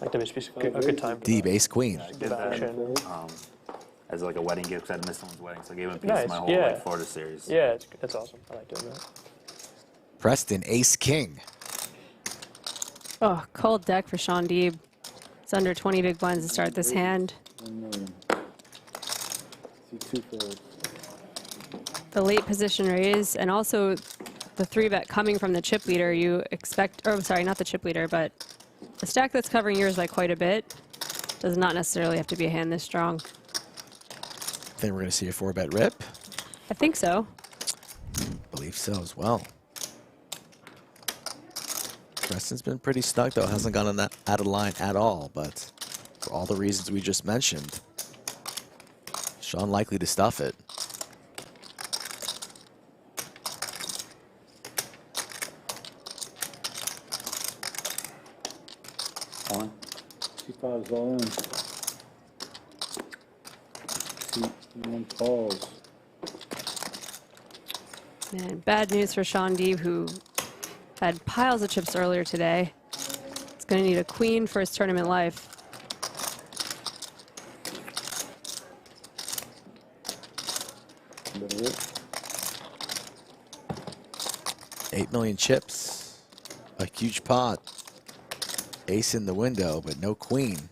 Like that would be a good time. Deep ace queen. Good action. As like a wedding gift, because I missed someone's wedding, so I gave him a piece Nice, of my whole yeah. like Florida series. Yeah, that's awesome. I like doing that. Preston, ace king. Oh, cold deck for Sean Deeb. It's under 20 big blinds to start this hand. The late position raise, and also the 3-bet coming from the chip leader, you expect, or sorry, not the chip leader, but the stack that's covering yours by quite a bit does not necessarily have to be a hand this strong. I think we're going to see a 4-bet rip. I think so. Believe so as well. Preston's been pretty snug though, hasn't gone on that out of line at all, but for all the reasons we just mentioned, Sean likely to stuff it. On. 2-5's all in. One calls. And bad news for Sean Deeb, who had piles of chips earlier today. He's going to need a queen for his tournament life. $8 million chips, a huge pot. Ace in the window, but no queen.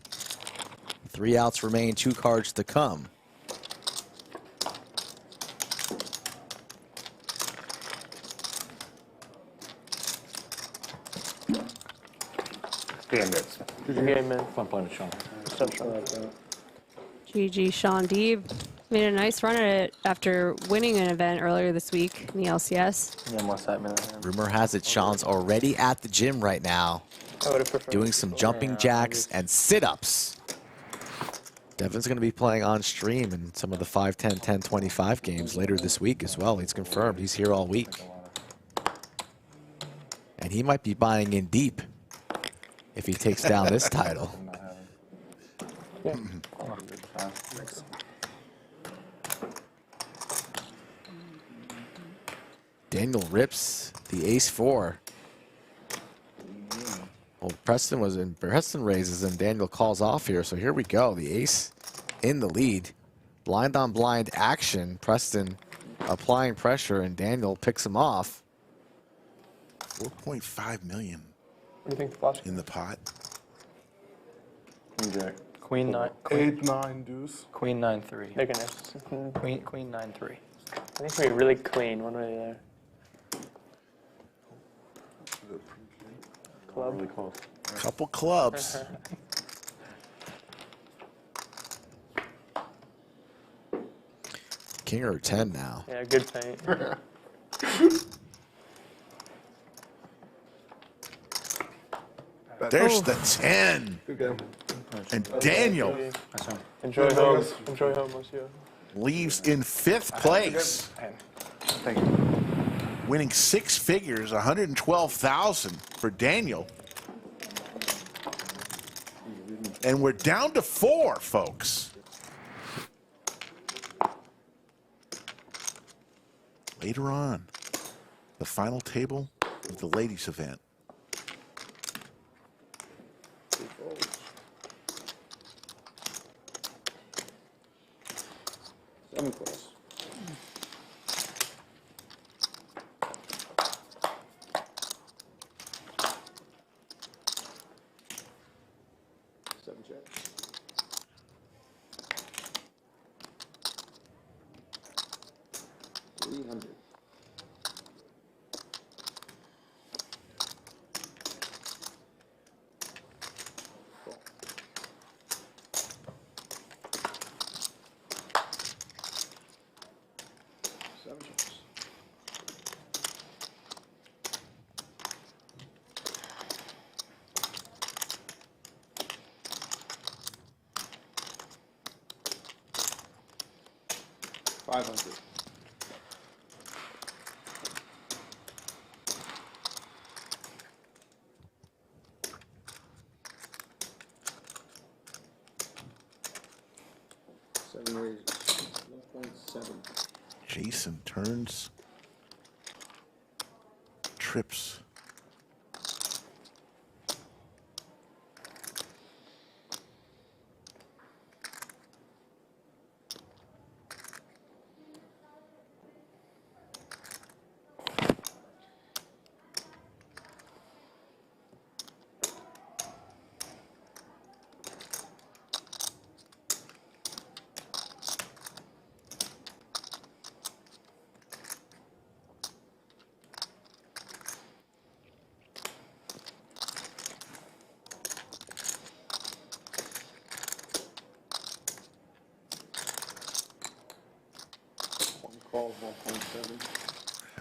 3 outs remain, 2 cards to come. Good bits. Good game, man. Fun playing with Sean. GG Sean Deeb made a nice run at it after winning an event earlier this week in the LCS. Yeah, more side minute. Rumor has it Sean's already at the gym right now, I would have preferred doing some jumping jacks and sit-ups. Devin's going to be playing on stream in some of the 5-10, 10-25 games later this week as well. He's confirmed he's here all week. And he might be buying in deep if he takes down this title. Yeah. Daniel rips the ace-4. Well, Preston was in. Preston raises and Daniel calls off here. So here we go. The ace in the lead. Blind on blind action. Preston applying pressure and Daniel picks him off. 4.5 million What do you think the flush? in the pot. Queen jack. Queen 9. 8-9 deuce. Queen 9-3. They're gonna Queen 9-3. I think we're really clean one way or the other. Club. Really close. Couple clubs. King or 10 now. Yeah, good paint. There's the 10. Good game. And Daniel Enjoy home. Enjoy home, monsieur. leaves in 5th place, Thank you. winning 6 figures, 112,000 for Daniel. And we're down to 4, folks. Later on, the final table of the ladies' event. Seven calls. Seven checks. $300. Seven checks. $500. Seven raises. 1.7. Jason turns, trips.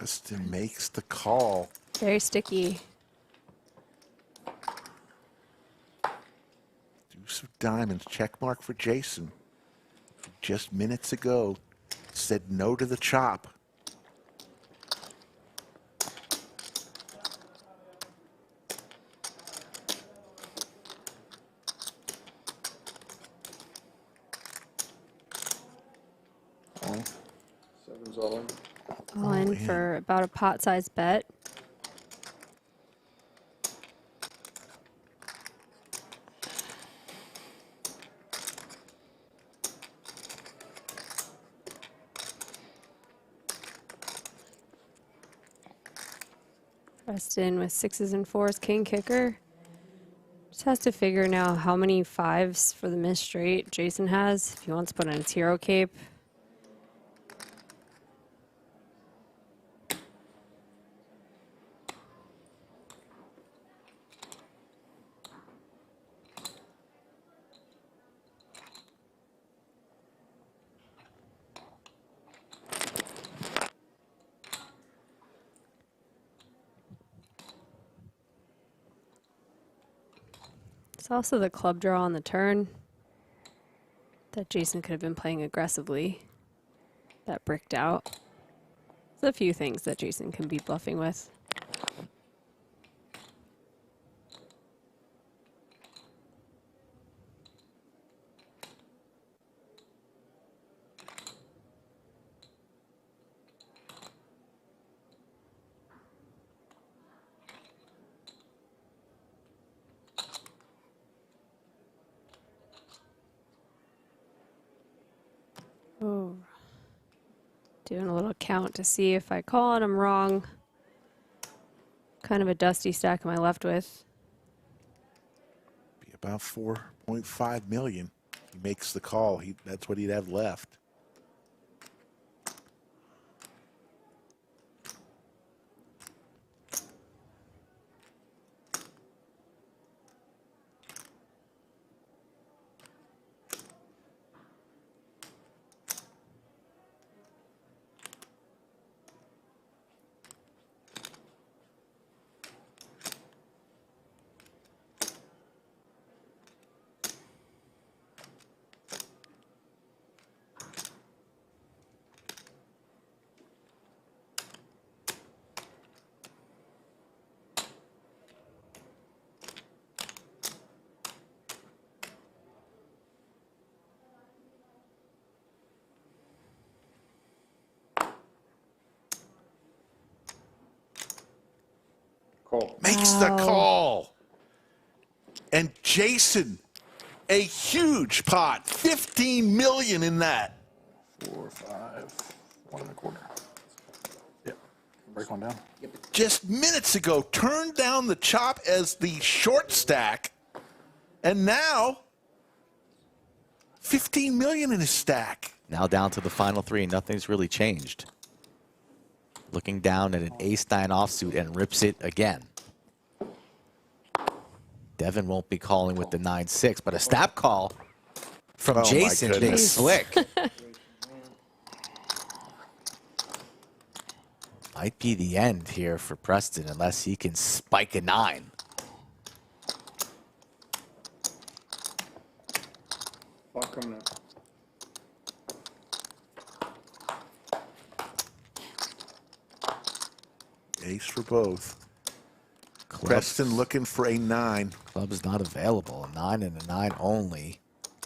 Preston makes the call. Very sticky. Deuce of diamonds, check mark for Jason. Just minutes ago, said no to the chop. Seven's all in. All in in. for about a pot-sized bet. Preston with 6s and 4s, king kicker. Just has to figure now how many 5s for the miss straight Jason has if he wants to put on his hero cape. It's also the club draw on the turn that Jason could have been playing aggressively. That bricked out. There's a few things that Jason can be bluffing with. Oh, doing a little count to see if I call and I'm wrong. Kind of a dusty stack am I left with. Be about 4.5 million. He makes the call. That's what he'd have left. Call. Makes the Wow. call. And Jason, a huge pot. 15 million in that. 4, 5, 1 1/4. Yep. Break one down. Just minutes ago, turned down the chop as the short stack. And now, 15 million in his stack. Now down to the final 3. Nothing's really changed. Looking down at an ace-9 offsuit and rips it again. Devin won't be calling with the 9-6, but a snap call from Oh my Jason, big goodness. slick. Might be the end here for Preston unless he can spike a 9. Clock coming up. Ace for both. Clubs, Preston looking for a 9. club's not available. A 9 and a 9 only.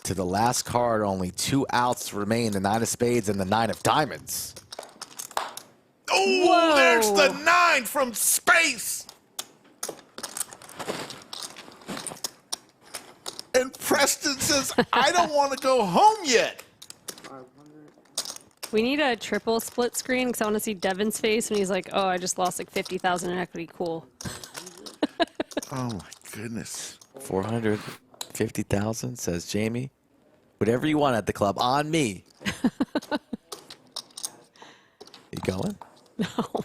To the last card, only 2 outs remain, the 9 of spades and the 9 of diamonds. Oh, Whoa. there's the 9 from space. And Preston says, I don't want to go home yet. 500. We need a triple split screen because I want to see Devin's face when he's like, oh, I just lost like 50,000 in equity. Cool. Oh, my goodness. 450,000, says Jamie. Whatever you want at the club, on me. You going? No.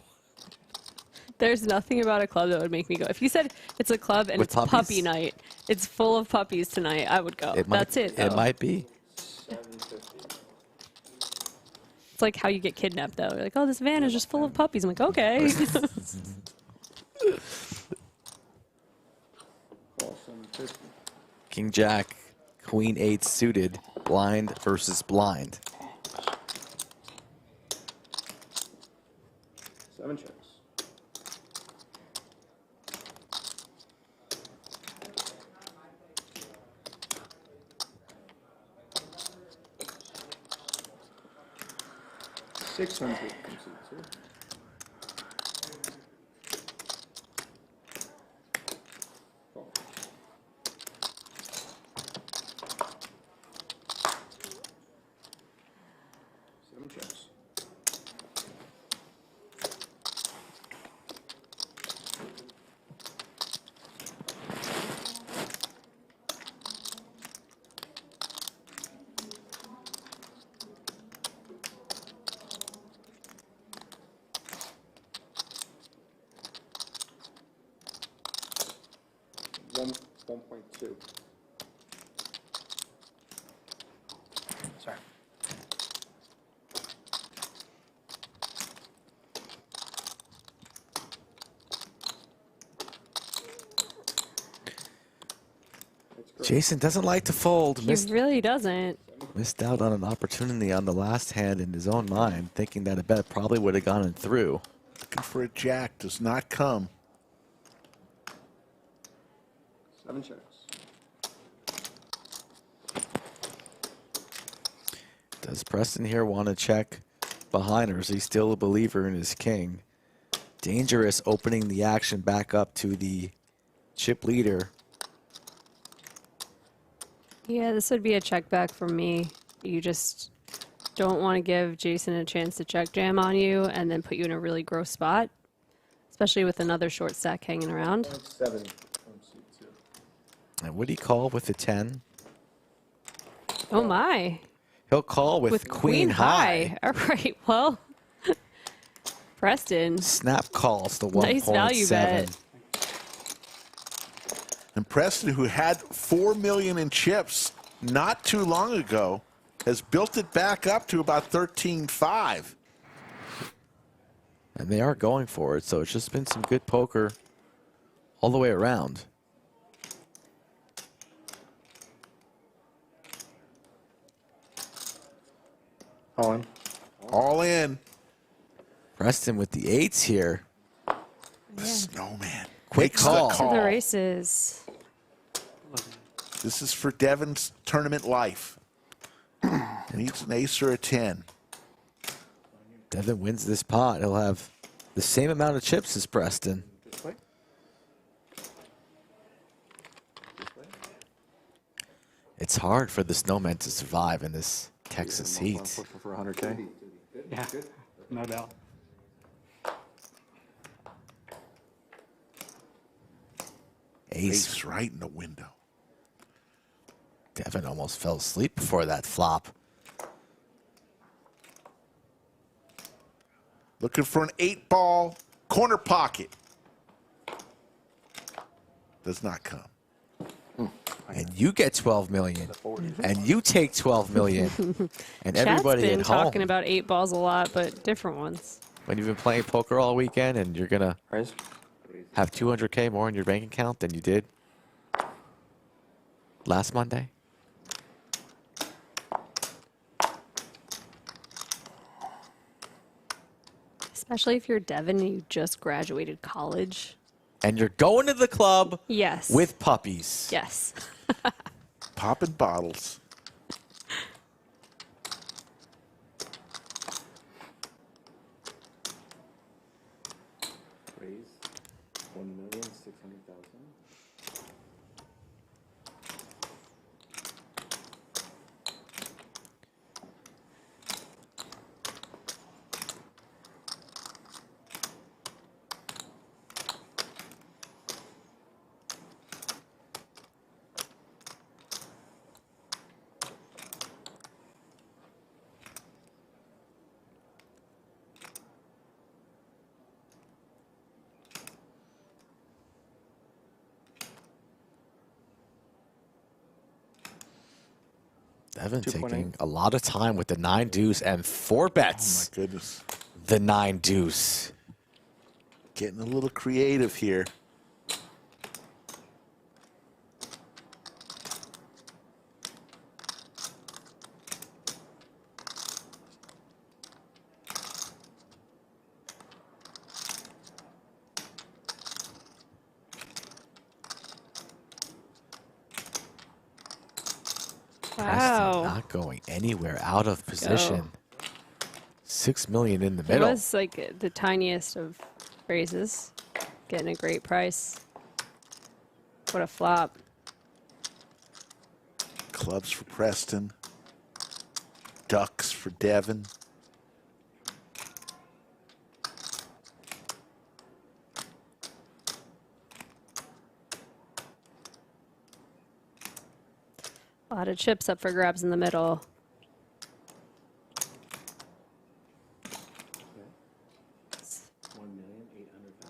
There's nothing about a club that would make me go. If you said it's a club and With it's puppies? puppy night, it's full of puppies tonight, I would go. That's it, though. It might be. 750. It's like how you get kidnapped, though. You're like, oh, this van is just full of puppies. I'm like, okay. Call 750. King Jack, Queen 8 suited, blind versus blind. 7 chips. $600 concede, sir. Call. Seven chips. One 1.2. Sorry. That's correct. Jason doesn't like to fold. He Missed really doesn't. out on an opportunity on the last hand in his own mind, thinking that a bet probably would have gone through. Looking for a jack does not come. 7 chips. Does Preston here want to check behind, or is he still a believer in his king? Dangerous, opening the action back up to the chip leader. Yeah, this would be a check back from me. You just don't want to give Jason a chance to check jam on you and then put you in a really gross spot, especially with another short stack hanging around. 0.7 concede, sir. And would he call with the 10? Oh my. He'll call with Queen high. All right, well, Preston. Snap calls the 1.7. Nice value bet. And Preston, who had 4 million in chips not too long ago, has built it back up to about 13.5. And they are going for it, so it's just been some good poker all the way around. All in. All in. Preston with the 8s here. The snowman. Quick Makes the call. To the races. This is for Devin's tournament life. Needs an ace or a 10. Devin wins this pot. He'll have the same amount of chips as Preston. This way. It's hard for the snowmen to survive in this Texas heat. Pushing for 100K. Yeah, no doubt. Ace. Ace right in the window. Devin almost fell asleep before that flop. Looking for an 8-ball corner pocket. Does not come. And you get 12 million. And you take 12 million. And Chad's everybody been at home. talking about 8 balls a lot, but different ones. When you've been playing poker all weekend and you're going to Raise. have 200K more in your bank account than you did last Monday. Especially if you're Devin and you just graduated college. And you're going to the club Yes. with puppies. Yes. Popping bottles. Raise 1,600,000. Devin 2.8. taking a lot of time with the 9 deuce and 4 Oh, bets. my goodness. The 9 deuce. Getting a little creative here. Preston Wow. not going anywhere out of position. 6 million in the It middle. was like the tiniest of raises. Getting a great price. What a flop. Clubs for Preston. Ducks for Devin. A lot of chips up for grabs in the middle.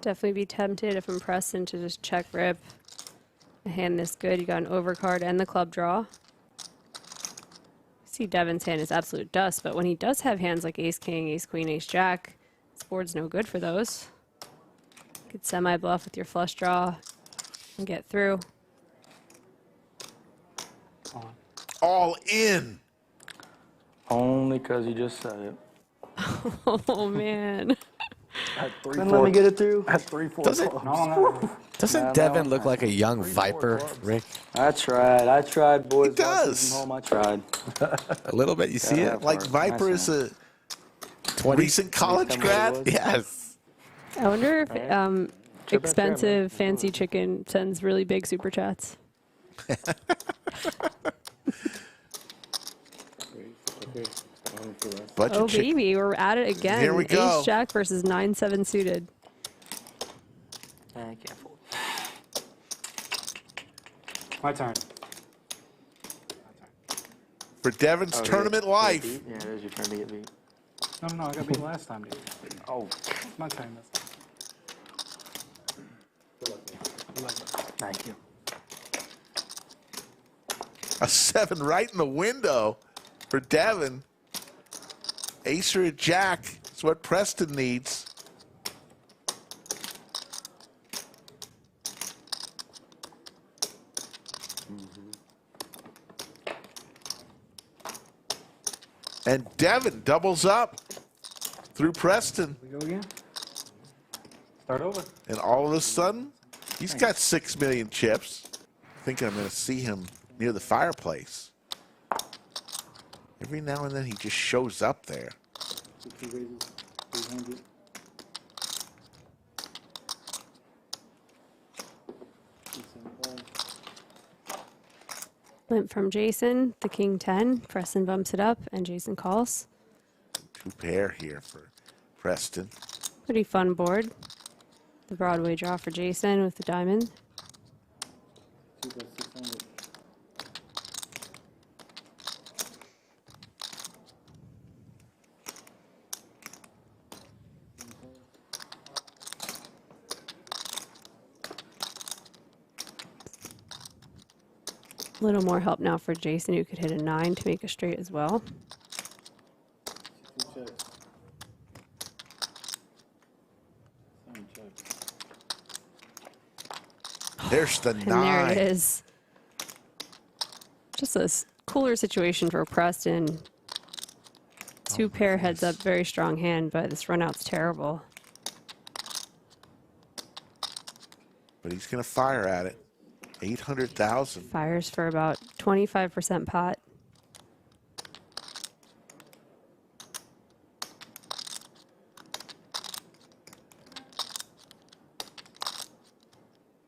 Definitely be tempted if I'm Preston to just check rip. A hand this good, you got an overcard and the club draw. See Devin's hand is absolute dust, but when he does have hands like ace king, ace queen, ace jack, this board's no good for those. You could semi-bluff with your flush draw and get through. All in. Only because you just said it. Oh man. Had 3, Then 4. let me get it through. Had 3, 4 Does it- clubs. No. Doesn't No, Devin no. look like a young viper, Rick? I tried, boys. He does. From home, I tried. A little bit. You see Yeah, it? Like for- Viper nice is a 20. recent college Tell me what it grad. was. Yes. I wonder if Alright. Chip at chip, expensive man. fancy chicken sends really big super chats. Budget Oh chick- baby, we're at it again. Here we go. Ace jack versus 9-7 suited. I can't fold. My turn. For Devin's Oh, tournament yeah. life. Yeah, it is your turn to get beat. No, I got beat last time, dude. Oh, It's my turn this time. thank you. A 7 right in the window for Devin. Ace or a jack is what Preston needs. And Devin doubles up through Preston. We go again. Start over. And all of a sudden, he's got 6 million chips. Thinking I'm going to see him near the fireplace. Every now and then he just shows up there. 2 raises, 300. Limp from Jason, the king 10. Preston bumps it up, and Jason calls. 2 pair here for Preston. Pretty fun board. The Broadway draw for Jason with the diamond. 2 plus 600. A little more help now for Jason, who could hit a 9 to make a straight as well. 2 checks. 7 checks. There's the And 9. there it is. Just a cooler situation for Preston. 2 pair heads up, very strong hand, but this run out's terrible. But he's going to fire at it. 800,000. Fires for about 25% pot.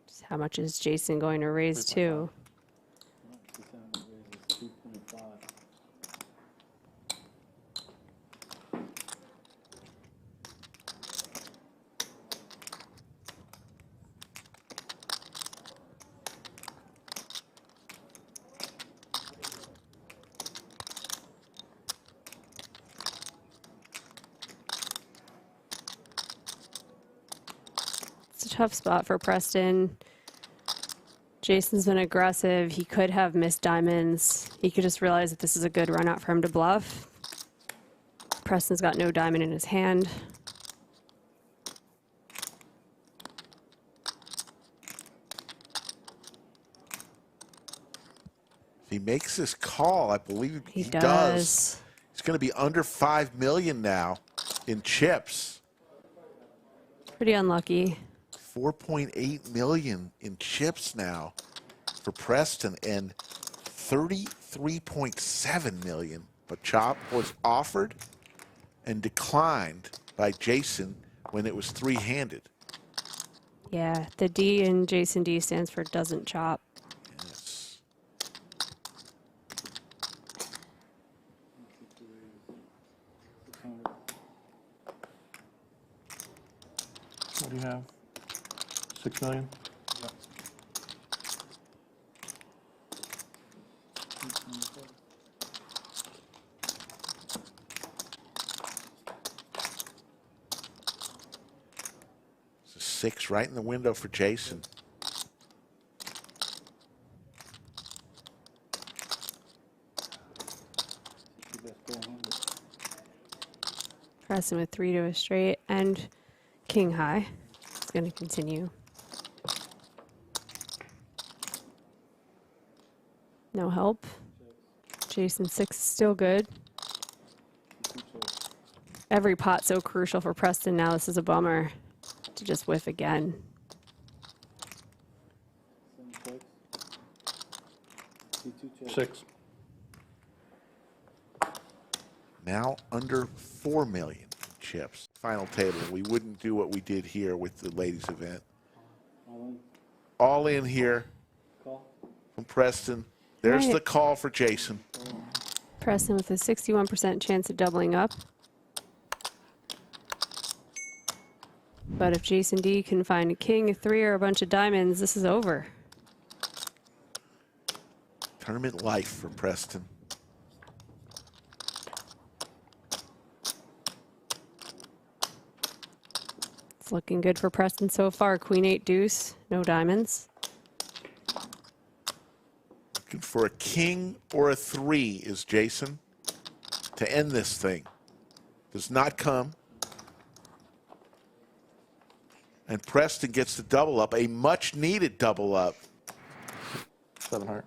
Just how much is Jason going to raise to? 600 raises 2.5. It's a tough spot for Preston. Jason's been aggressive. He could have missed diamonds. He could just realize that this is a good run out for him to bluff. Preston's got no diamond in his hand. If he makes this call, I believe He he does. does. He's going to be under 5 million now in chips. Pretty unlucky. 4.8 million in chips now for Preston and 33.7 million. But chop was offered and declined by Jason when it was three-handed. Yeah, the D in Jason D stands for doesn't chop. Yes. What do you have? 6 million? It's a 6 right in the window for Jason. Preston with 3 to a straight and king high. It's going to continue. No help. Jason 6 is still good. Every pot so crucial for Preston now. This is a bummer to just whiff again. 6. Now under 4 million chips. Final table. We wouldn't do what we did here with the ladies event. All in here from Preston. There's Right. the call for Jason. Preston with a 61% chance of doubling up. But if Jason D can find a king, a 3, or a bunch of diamonds, this is over. Tournament life for Preston. It's looking good for Preston so far. Queen 8 deuce, no diamonds. Looking for a king or a 3 is Jason to end this thing. Does not come. And Preston gets the double up, a much needed double up. 7 heart.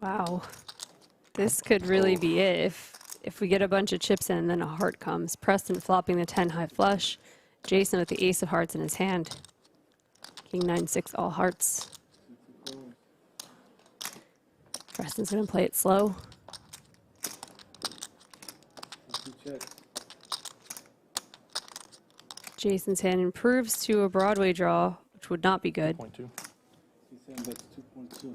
Wow. This could really be it if we get a bunch of chips in and then a heart comes. Preston flopping the 10 high flush. Jason with the ace of hearts in his hand. King 9-6 all hearts. Preston's going to play it slow. Jason's hand improves to a Broadway draw, which would not be good. 0.2. He's saying that's 2.2.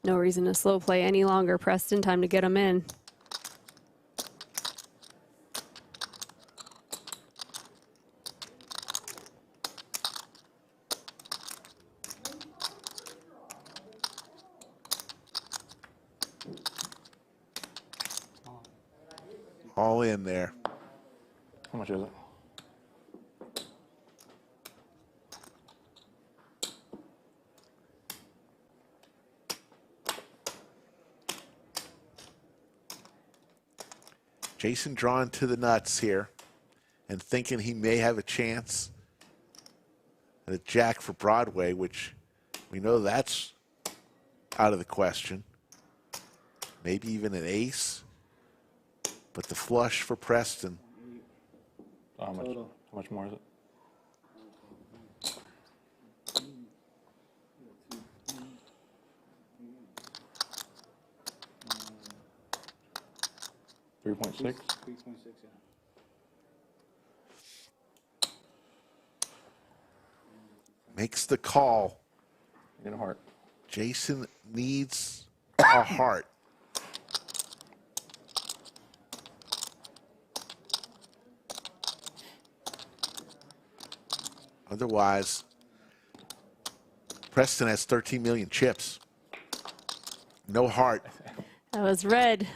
No reason to slow play any longer. Preston, time to get him in. All in there. How much is it? Jason drawn to the nuts here and thinking he may have a chance at a jack for Broadway, which we know that's out of the question. Maybe even an ace. But the flush for Preston. So how much? Total. How much more is it? $3.6. 3.6, yeah. Makes the call. Get a heart. Jason needs a heart. Otherwise, Preston has 13 million chips. No heart. That was red.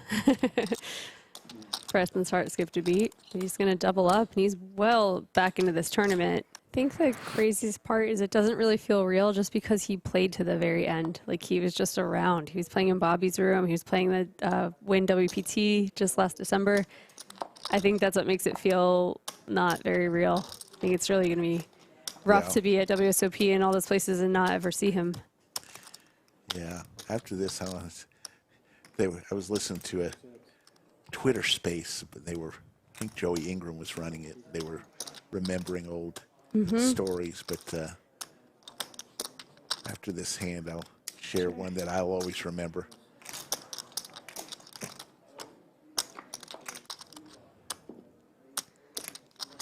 Preston's heart skipped a beat. He's going to double up, and he's well back into this tournament. I think the craziest part is it doesn't really feel real just because he played to the very end. Like, he was just around. He was playing in Bobby's room. He was playing the Win WPT just last December. I think that's what makes it feel not very real. I think it's really going to be rough to be at WSOP and all those places and not ever see him. Yeah. After this, I was listening to a Twitter space, but I think Joey Ingram was running it. They were remembering old stories, but after this hand, I'll share one that I'll always remember.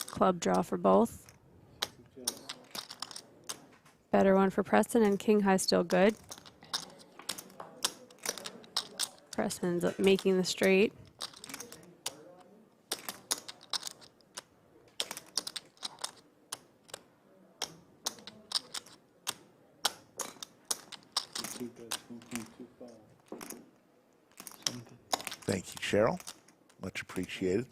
Club draw for both. Better one for Preston, and King High still good. Preston's making the straight. Thank you, Cheryl. Much appreciated.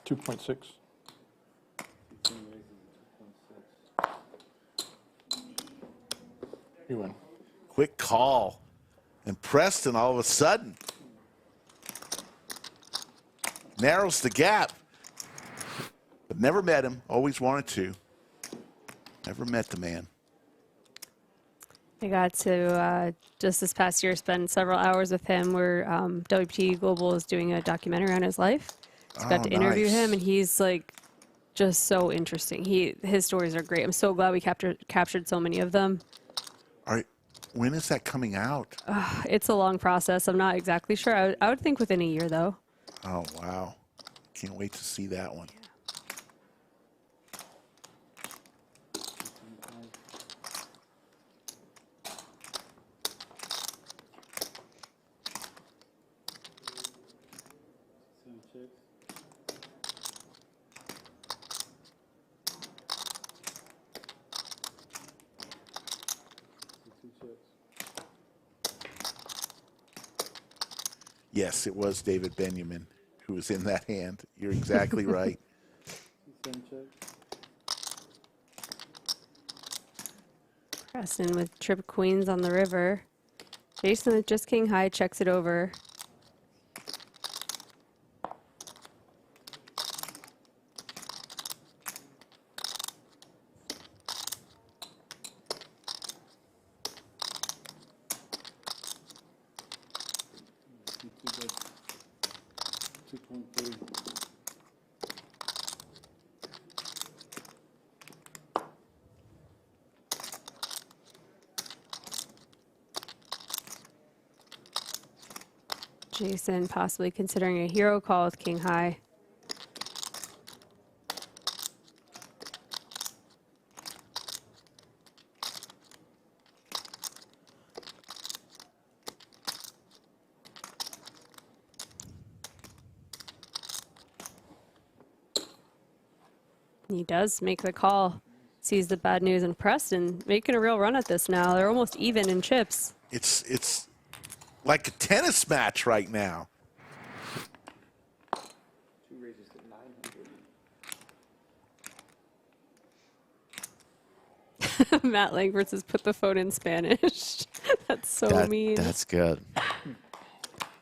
2.6. You win. Quick call. And Preston, all of a sudden, narrows the gap. But never met him. Always wanted to. Never met the man. I got to, just this past year, spend several hours with him where WPT Global is doing a documentary on his life. So I got to interview nice. him, and he's like just so interesting. His stories are great. I'm so glad we captured so many of them. When is that coming out? It's a long process. I'm not exactly sure. I would think within a year, though. Oh, wow. Can't wait to see that one. Yes, it was David Benjamin who was in that hand. You're exactly right. Preston with trip queens on the river. Jason with just king high checks it over. Jason possibly considering a hero call with king high. He does make the call, sees the bad news, and Preston making a real run at this now. They're almost even in chips. It's like a tennis match right now. Two raises to 900. Matt Langford says, put the phone in Spanish. That's so mean. That's good.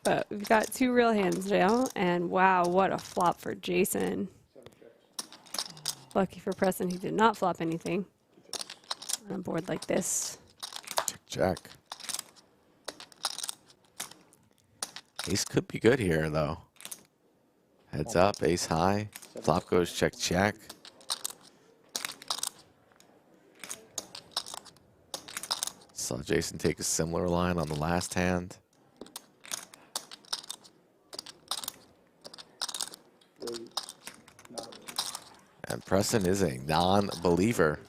But we've got two real hands now, and wow, what a flop for Jason. Lucky for Preston, he did not flop anything on a board like this. Check. Ace could be good here, though. Heads up, ace high. Flop goes check, check. Saw Jason take a similar line on the last hand. And Preston is a non-believer.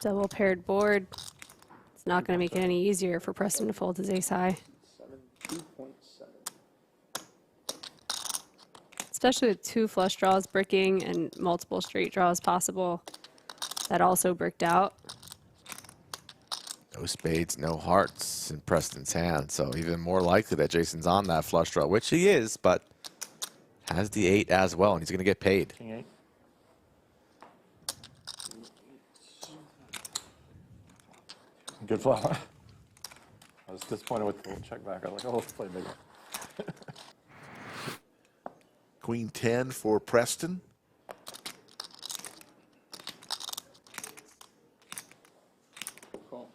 Double paired board. It's It's not going to make it any easier for Preston to fold his ace high. 2.7. Especially with 2 flush draws bricking and multiple straight draws possible. That also bricked out. No spades, no hearts in Preston's hand, so even more likely that Jason's on that flush draw, which he is, but has the 8 as well, and he's going to get paid. King 8. Good flop. I was disappointed with the little check back. I was like, oh, let's play bigger. Queen 10 for Preston. Call.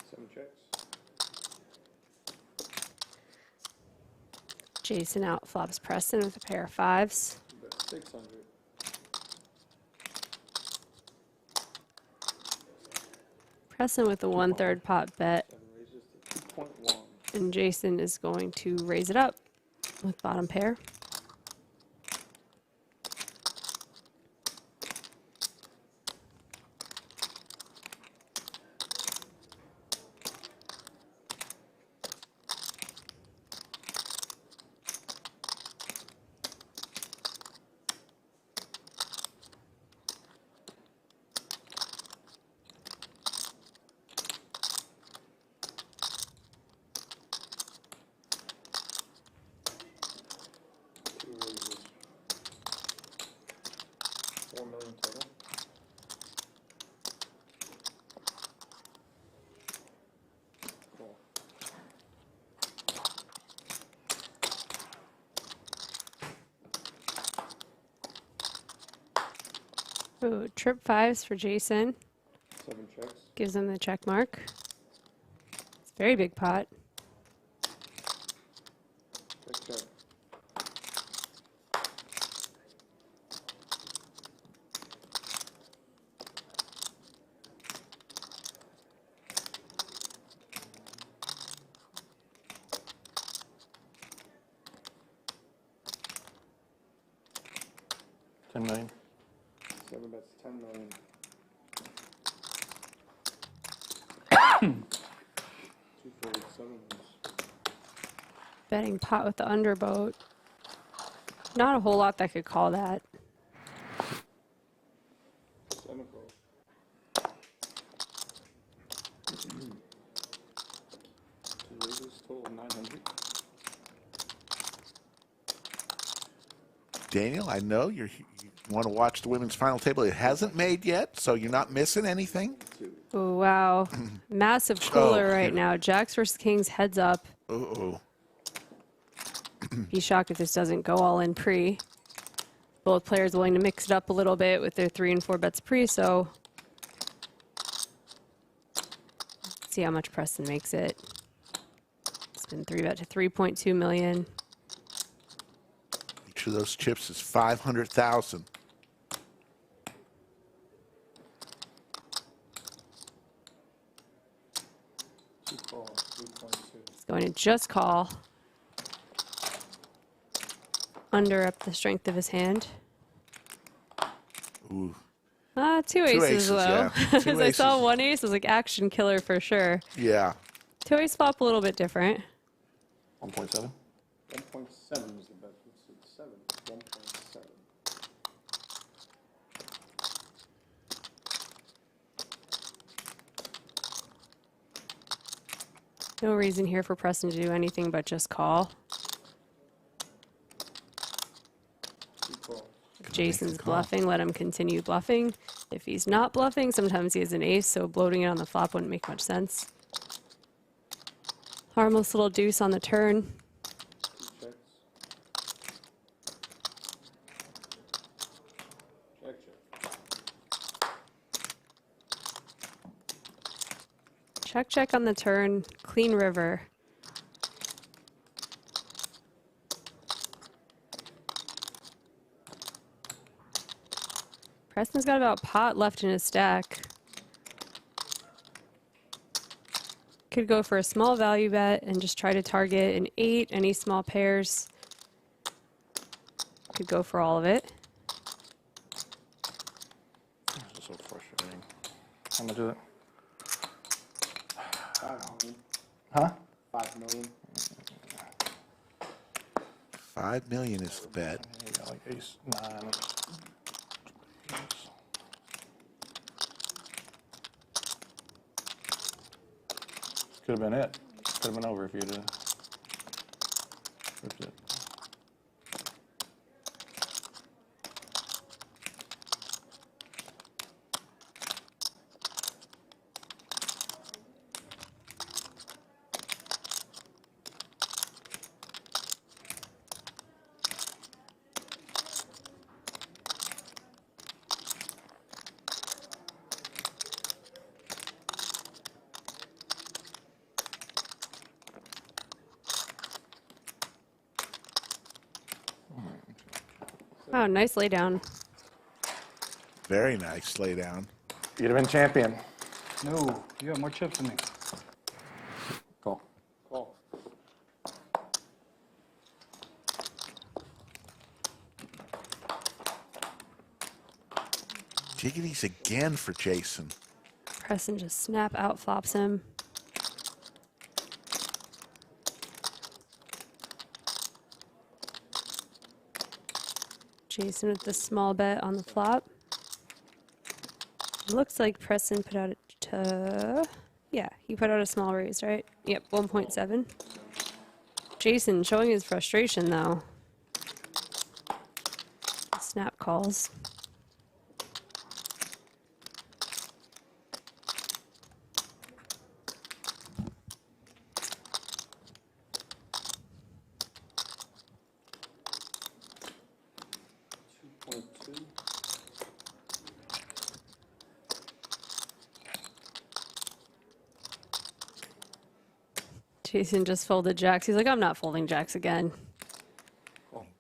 Seven checks. Jason outflops Preston with a pair of 5s. Bet 600. Preston with a 1/3 pot bet, Seven raises to 2.1. and Jason is going to raise it up with bottom pair. Two raises. 4 million total. Cool. Ooh, trip 5s for Jason. 7 checks. Gives him the check mark. It's a very big pot. Check, check. $10 million. 7 bets 10 million. 247 is Betting pot with the underboat. Not a whole lot that could call that. 7 call. Two raises, total 900. Daniel, I know you want to watch the women's final table. It hasn't made yet, so you're not missing anything. Oh, wow. Massive cooler right here. now. Jacks versus Kings heads up. Uh-oh. Be shocked if this doesn't go all in pre. Both players willing to mix it up a little bit with their 3 and 4 bets pre, so see how much Preston makes it. It's been 3 bet to 3.2 million. Each of those chips is 500,000. Two call, 3.2. He's going to just call. Under up the strength of his hand. Ooh. Two aces, aces, though. yeah. As Two I saw aces. 1 ace, I was like, action killer for sure. Yeah. 2 ace flop a little bit different. 1.7. 1.7 is the bet. It's 7. 1.7. No reason here for Preston to do anything but just call. Two call. If Jason's bluffing, let him continue bluffing. If he's not bluffing, sometimes he has an ace, so bloating it on the flop wouldn't make much sense. Harmless little deuce on the turn. 2 checks. Check, check. Check, check on the turn. Clean river. Preston's got about pot left in his stack. Could go for a small value bet and just try to target an 8, any small pairs. Could go for all of it. This is so frustrating. How much is it? 5 million. Huh? 5 million. 5 million is the bet. You got like ace 9. Could have been it. Could have been over if you'd ripped it. Oh, nice lay down. Very nice lay down. You'd have been champion. No, you got more chips than me. Cool. Call. Jiggities again for Jason. Preston just snap out flops him. Jason with the small bet on the flop. Looks like Preston put out yeah, he put out a small raise, right? Yep, 1.7. Jason showing his frustration though. Snap calls. Jason just folded jacks. He's like, I'm not folding jacks again.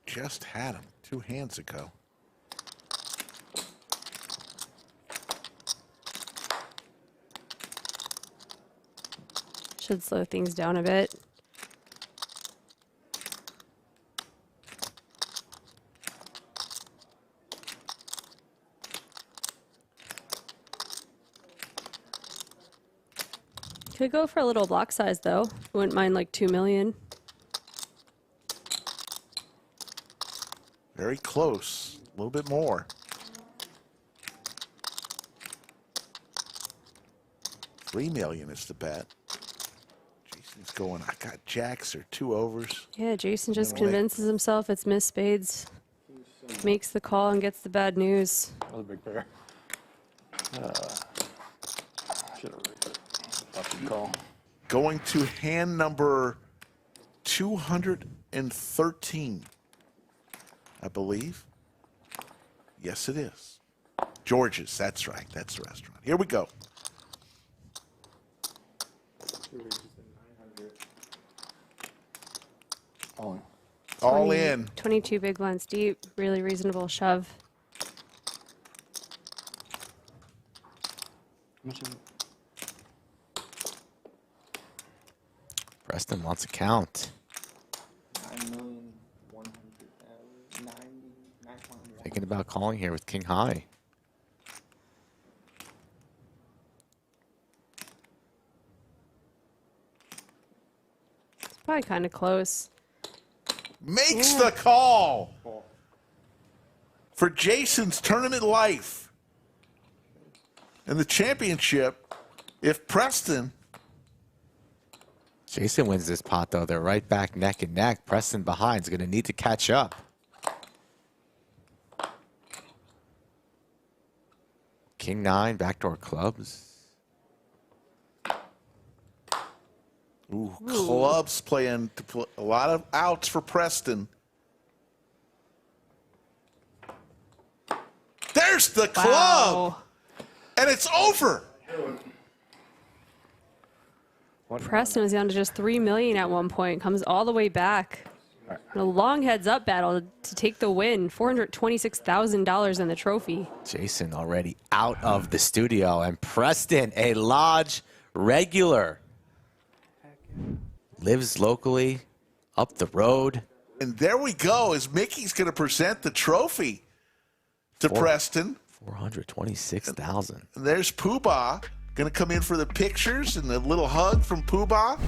Just had him 2 hands ago. Should slow things down a bit. Could go for a little block size though. Wouldn't mind like 2 million. Very close. A little bit more. $3 million is the bet. Jason's going, I got jacks or 2 overs. Yeah, Jason just No way. convinces himself it's Miss Spades. Makes the call and gets the bad news. That was a big pair. Should have raised it. Fucking call. Going to hand number 213, I believe. Yes, it is. George's, that's right. That's the restaurant. Here we go. 2 raises and 900. All in. All 20 in. 22 big blinds deep. Really reasonable shove. How much is it? Preston wants a count. 9,190,9,100. Thinking about calling here with King High. It's probably kind of close. Makes the call for Jason's tournament life. And the championship, if Preston, Jason wins this pot, though. They're right back neck and neck. Preston behind is going to need to catch up. King 9, backdoor clubs. ooh, clubs playing to put a lot of outs for Preston. There's the club, Wow. and it's over. Preston was down to just 3 million at one point. Comes all the way back. A long heads-up battle to take the win. $426,000 in the trophy. Jason already out of the studio. And Preston, a lodge regular. Lives locally, up the road. And there we go, as Mickey's going to present the trophy to Preston. 426,000. And there's Poobah going to come in for the pictures and a little hug from Poobah.